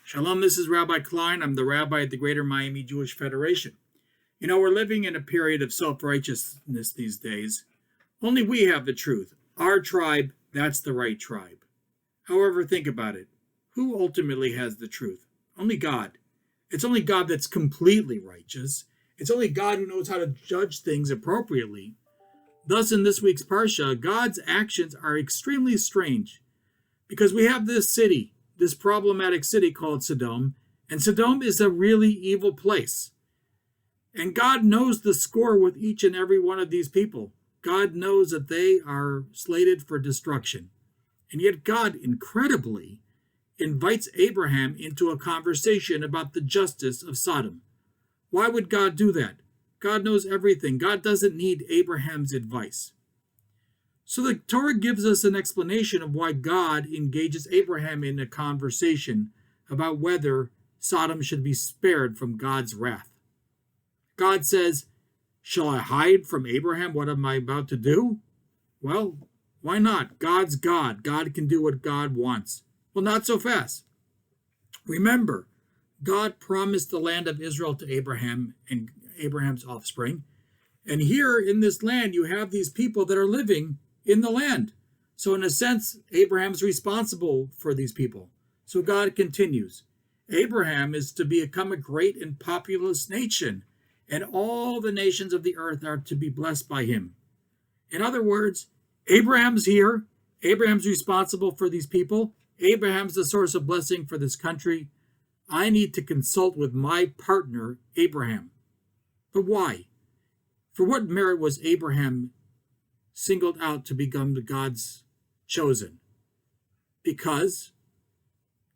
Shalom, this is Rabbi Klein. I'm the rabbi at the Greater Miami Jewish Federation. You know, we're living in a period of self-righteousness these days. Only we have the truth. Our tribe, that's the right tribe. However, think about it. Who ultimately has the truth? Only God. It's only God that's completely righteous. It's only God who knows how to judge things appropriately. Thus, in this week's Parsha, God's actions are extremely strange because we have this city, this problematic city called Sodom, and Sodom is a really evil place. And God knows the score with each and every one of these people. God knows that they are slated for destruction. And yet God, incredibly, invites Abraham into a conversation about the justice of Sodom. Why would God do that? God knows everything. God doesn't need Abraham's advice. So the Torah gives us an explanation of why God engages Abraham in a conversation about whether Sodom should be spared from God's wrath. God says, "Shall I hide from Abraham what am I about to do?" Well, why not? God's God. God can do what God wants. Well, not so fast. Remember, God promised the land of Israel to Abraham and Abraham's offspring. And here in this land, you have these people that are living in the land. So in a sense, Abraham's responsible for these people. So God continues. Abraham is to become a great and populous nation, and all the nations of the earth are to be blessed by him. In other words, Abraham's here. Abraham's responsible for these people. Abraham's the source of blessing for this country. I need to consult with my partner, Abraham. But why? For what merit was Abraham singled out to become God's chosen? Because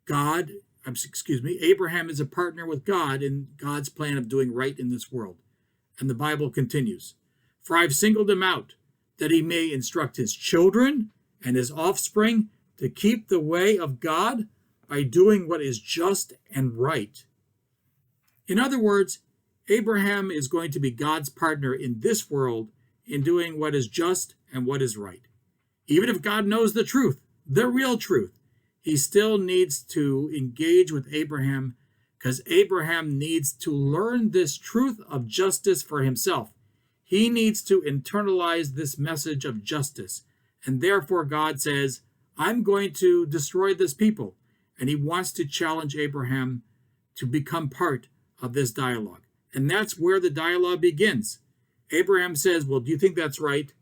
Abraham is a partner with God in God's plan of doing right in this world. And the Bible continues, "For I've singled him out, that he may instruct his children and his offspring to keep the way of God by doing what is just and right." In other words, Abraham is going to be God's partner in this world in doing what is just and what is right. Even if God knows the truth, the real truth, he still needs to engage with Abraham because Abraham needs to learn this truth of justice for himself. He needs to internalize this message of justice. And therefore God says, I'm going to destroy this people. And he wants to challenge Abraham to become part of this dialogue. And that's where the dialogue begins. Abraham says, well, do you think that's right?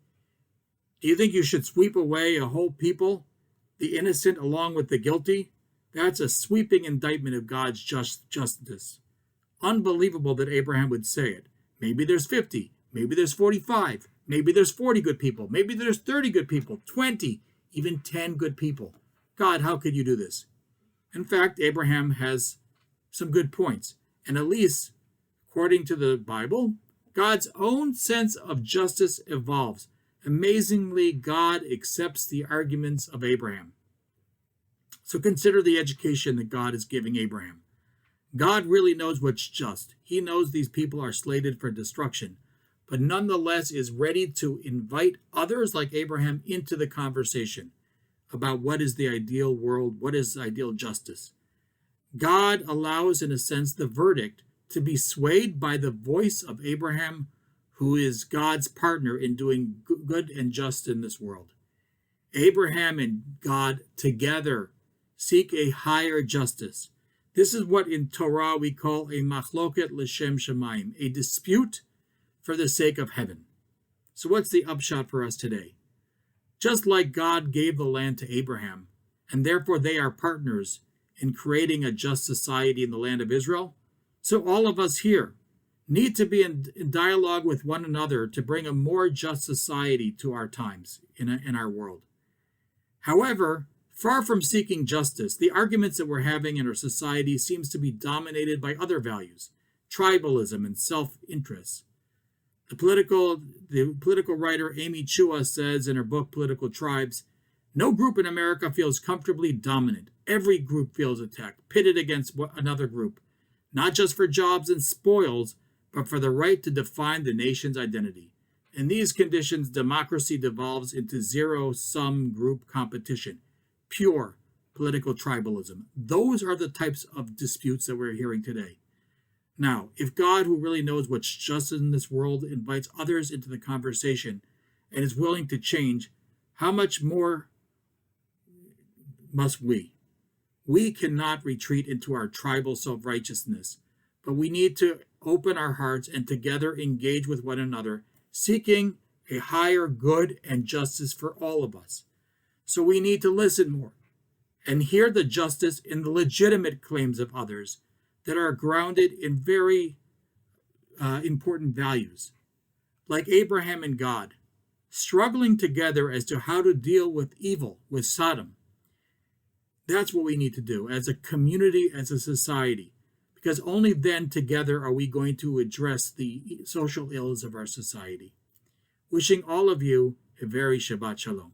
Do you think you should sweep away a whole people, the innocent along with the guilty? That's a sweeping indictment of God's justice. Unbelievable that Abraham would say it. Maybe there's 50, maybe there's 45, maybe there's 40 good people, maybe there's 30 good people, 20, even 10 good people. God, how could you do this? In fact, Abraham has some good points. And at least, according to the Bible, God's own sense of justice evolves. Amazingly, God accepts the arguments of Abraham. So consider the education that God is giving Abraham. God really knows what's just. He knows these people are slated for destruction, but nonetheless is ready to invite others like Abraham into the conversation about what is the ideal world, what is ideal justice. God allows, in a sense, the verdict to be swayed by the voice of Abraham, who is God's partner in doing good and just in this world. Abraham and God together seek a higher justice. This is what in Torah we call a machloket l'shem shamayim, a dispute for the sake of heaven. So what's the upshot for us today? Just like God gave the land to Abraham, and therefore they are partners in creating a just society in the land of Israel, so all of us here need to be in dialogue with one another to bring a more just society to our times in our world. However, far from seeking justice, the arguments that we're having in our society seems to be dominated by other values, tribalism and self-interest. The political writer Amy Chua says in her book, Political Tribes, no group in America feels comfortably dominant. Every group feels attacked, pitted against another group, not just for jobs and spoils, but for the right to define the nation's identity. In these conditions, democracy devolves into zero-sum group competition, pure political tribalism. Those are the types of disputes that we're hearing today. Now, if God, who really knows what's just in this world, invites others into the conversation and is willing to change, how much more must we? We cannot retreat into our tribal self-righteousness, but we need to open our hearts and together engage with one another, seeking a higher good and justice for all of us. So we need to listen more and hear the justice in the legitimate claims of others that are grounded in very important values, like Abraham and God, struggling together as to how to deal with evil, with Sodom. That's what we need to do as a community, as a society, because only then together are we going to address the social ills of our society. Wishing all of you a very Shabbat Shalom.